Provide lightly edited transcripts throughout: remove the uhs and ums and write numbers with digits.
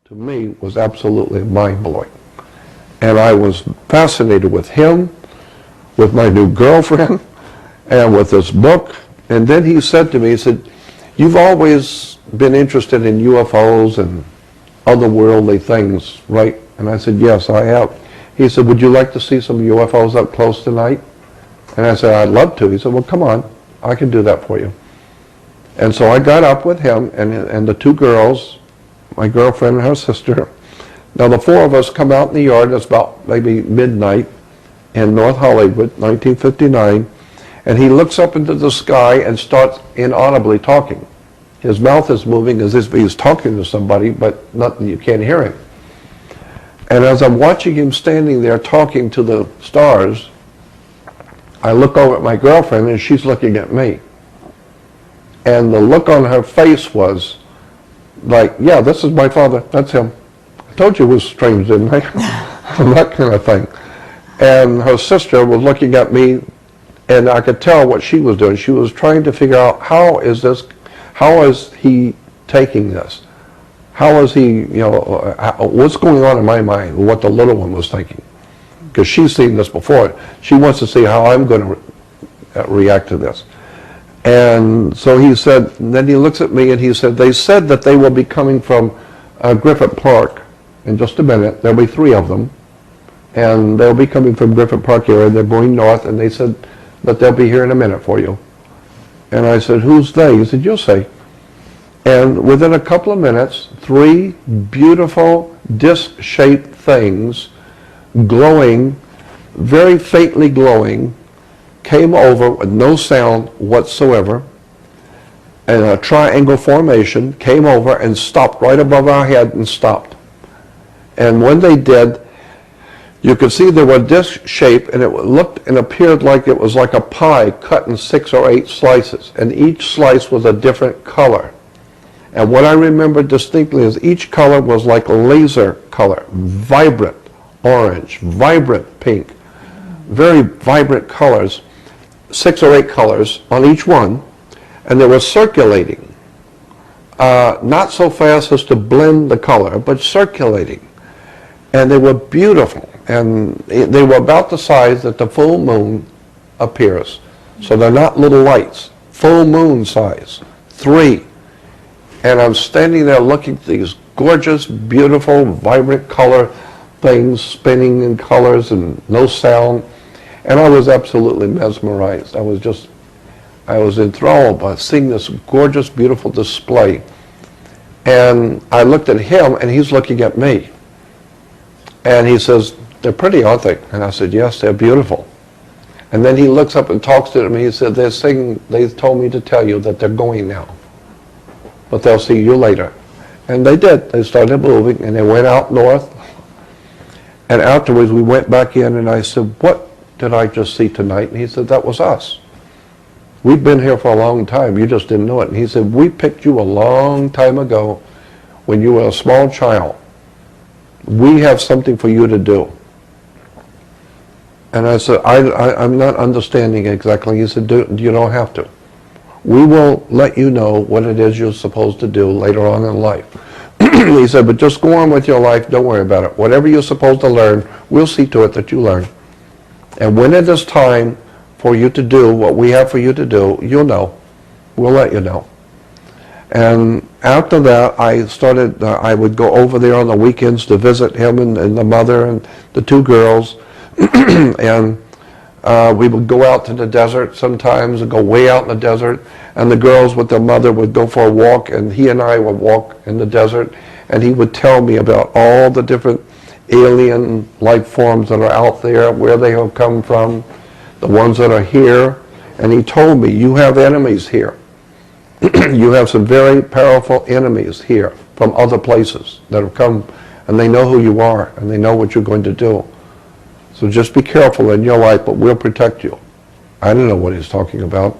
to me was absolutely mind-blowing. And I was fascinated with him, with my new girlfriend, and with this book. And then he said to me, he said, "You've always been interested in UFOs and otherworldly things, right?" And I said, "Yes, I have." He said, "Would you like to see some UFOs up close tonight?" And I said, "I'd love to." He said, "Well, come on, I can do that for you." And so I got up with him and the two girls, my girlfriend and her sister. Now the four of us come out in the yard. It's about maybe midnight in North Hollywood, 1959, and he looks up into the sky and starts inaudibly talking. His mouth is moving as if he's talking to somebody, but nothing, you can't hear him. And as I'm watching him standing there talking to the stars, I look over at my girlfriend and she's looking at me. And the look on her face was like, "Yeah, this is my father, that's him. I told you it was strange, didn't I?" And that kind of thing. And her sister was looking at me, and I could tell what she was doing. She was trying to figure out, how is he taking this? How is he, what's going on in my mind, what the little one was thinking? Because she's seen this before. She wants to see how I'm going to react to this. And so he said, and then he looks at me and he said, "They said that they will be coming from Griffith Park in just a minute. There'll be 3 of them. And they'll be coming from Griffith Park area. They're going north, and they said that they'll be here in a minute for you." And I said, "Who's they?" He said, "You'll see." And within a couple of minutes, 3 beautiful disc-shaped things, glowing, very faintly glowing, came over with no sound whatsoever, and a triangle formation, came over and stopped right above our head and stopped. And when they did, you could see they were disc shaped, and it looked and appeared like it was like a pie cut in 6 or 8 slices, and each slice was a different color. And what I remember distinctly is each color was like laser color, vibrant orange, vibrant pink, very vibrant colors, 6 or 8 colors on each one, and they were circulating, not so fast as to blend the color, but circulating. And they were beautiful, and they were about the size that the full moon appears. So they're not little lights, full moon size, 3. And I'm standing there looking at these gorgeous, beautiful, vibrant color things spinning in colors and no sound. And I was absolutely mesmerized. I was enthralled by seeing this gorgeous, beautiful display. And I looked at him, and he's looking at me. And he says, "They're pretty, aren't they?" And I said, "Yes, they're beautiful." And then he looks up and talks to me. He said, "They told me to tell you that they're going now, but they'll see you later." And they did. They started moving, and they went out north. And afterwards, we went back in, and I said, "What did I just see tonight?" And he said, "That was us. We've been here for a long time. You just didn't know it." And he said, "We picked you a long time ago when you were a small child. We have something for you to do." And I said, I'm not understanding exactly. He said, "You don't have to. We will let you know what it is you're supposed to do later on in life." He said, "But just go on with your life. Don't worry about it. Whatever you're supposed to learn, we'll see to it that you learn. And when it is time for you to do what we have for you to do, you'll know. We'll let you know." And after that, I would go over there on the weekends to visit him and the mother and the 2 girls. And we would go out to the desert sometimes, and go way out in the desert. And the girls with their mother would go for a walk, and he and I would walk in the desert. And he would tell me about all the different alien life forms that are out there, where they have come from, the ones that are here. And he told me, "You have enemies here. You have some very powerful enemies here from other places that have come, and they know who you are, and they know what you're going to do. So just be careful in your life, but we'll protect you." I didn't know what he was talking about.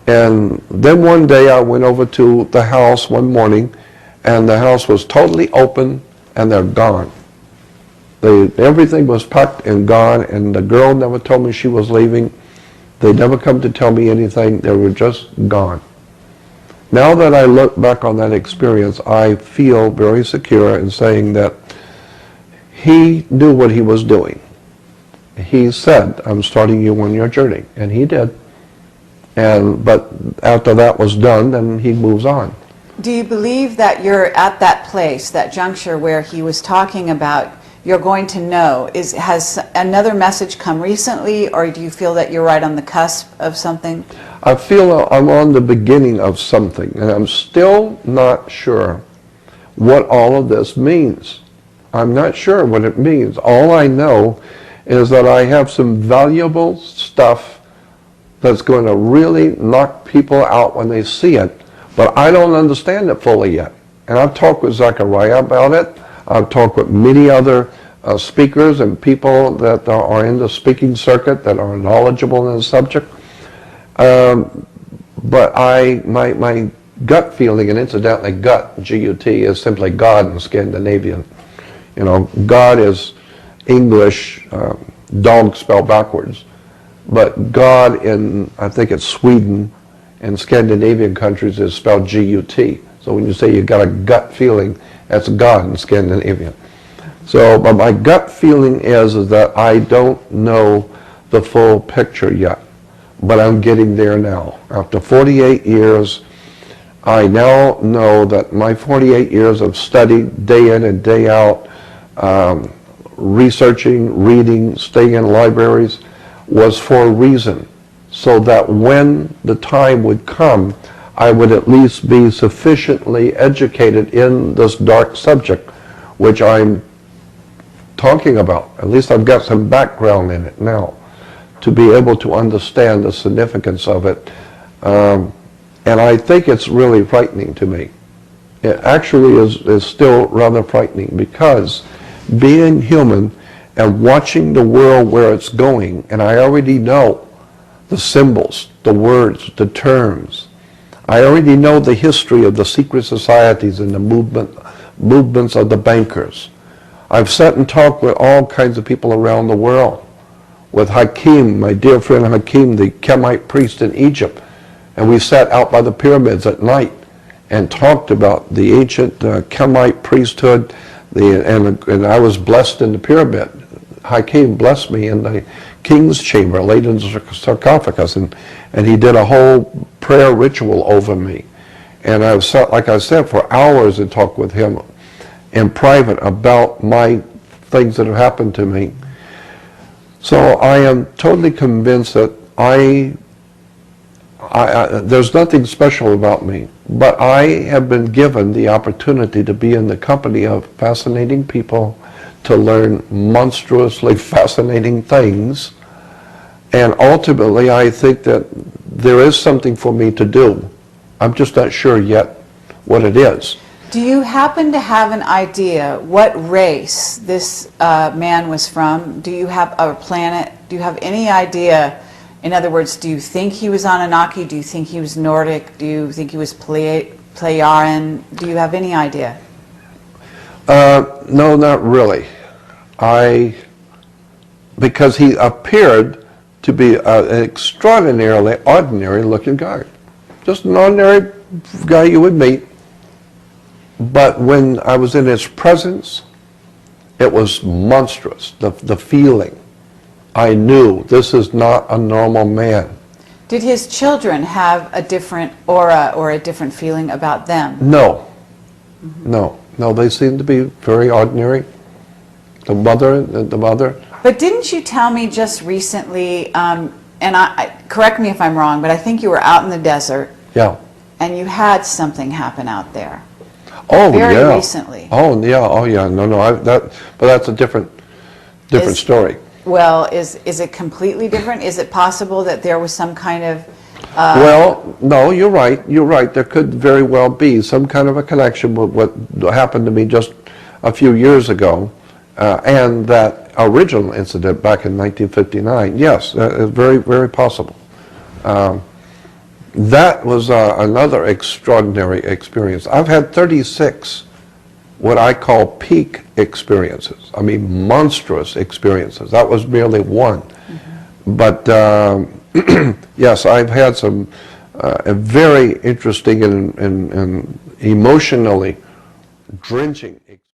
And then one day I went over to the house one morning, and the house was totally open, and they're gone. Everything was packed and gone, and the girl never told me she was leaving. They never come to tell me anything. They were just gone. Now that I look back on that experience, I feel very secure in saying that he knew what he was doing. He said, I'm starting you on your journey, and he did. But after that was done, then he moves on. Do you believe that you're at that place, that juncture where he was talking about you're going to know? Has another message come recently, or do you feel that you're right on the cusp of something? I feel I'm on the beginning of something, and I'm still not sure what all of this means. I'm not sure what it means. All I know is that I have some valuable stuff that's going to really knock people out when they see it, but I don't understand it fully yet. And I've talked with Zachariah about it. I've talked with many other speakers and people that are in the speaking circuit that are knowledgeable in the subject. But my gut feeling, and incidentally gut, G-U-T, is simply God in Scandinavian. You know, God is English, dog spelled backwards. But God in, I think it's Sweden and Scandinavian countries is spelled G-U-T. So when you say you got a gut feeling, that's God in Scandinavian. So, but my gut feeling is that I don't know the full picture yet, but I'm getting there now. After 48 years, I now know that my 48 years of study, day in and day out, researching, reading, staying in libraries, was for a reason, so that when the time would come, I would at least be sufficiently educated in this dark subject, which I'm talking about. At least I've got some background in it now to be able to understand the significance of it. And I think it's really frightening to me. It actually is still rather frightening, because being human and watching the world where it's going, and I already know the symbols, the words, the terms. I already know the history of the secret societies and the movements of the bankers. I've sat and talked with all kinds of people around the world. With Hakim, my dear friend Hakim, the Kemite priest in Egypt. And we sat out by the pyramids at night and talked about the ancient Kemite priesthood. And I was blessed in the pyramid. Hakim blessed me in the king's chamber, laid in the sarcophagus, and he did a whole prayer ritual over me. And I was, like I said, for hours and talked with him in private about my things that have happened to me. So I am totally convinced that there's nothing special about me, but I have been given the opportunity to be in the company of fascinating people, to learn monstrously fascinating things, and ultimately I think that there is something for me to do. I'm just not sure yet what it is. Do you happen to have an idea what race this man was from? Do you have a planet? Do you have any idea? In other words, do you think he was Anunnaki? Do you think he was Nordic? Do you think he was Plejaren? Do you have any idea? No, not really. Because he appeared to be an extraordinarily ordinary looking guy. Just an ordinary guy you would meet. But when I was in his presence, it was monstrous, the feeling. I knew this is not a normal man. Did his children have a different aura or a different feeling about them? No. No, they seemed to be very ordinary. The mother. But didn't you tell me just recently, and correct me if I'm wrong, but I think you were out in the desert. Yeah. And you had something happen out there. Oh, very yeah. recently. Oh, yeah. No. But that's a different story. Well, is it completely different? Is it possible that there was some kind of... Well, no, you're right. There could very well be some kind of a connection with what happened to me just a few years ago, and that original incident back in 1959. Yes, very, very possible. That was another extraordinary experience. I've had 36 what I call peak experiences. I mean, monstrous experiences. That was merely one. Mm-hmm. But yes, I've had some a very interesting and emotionally drenching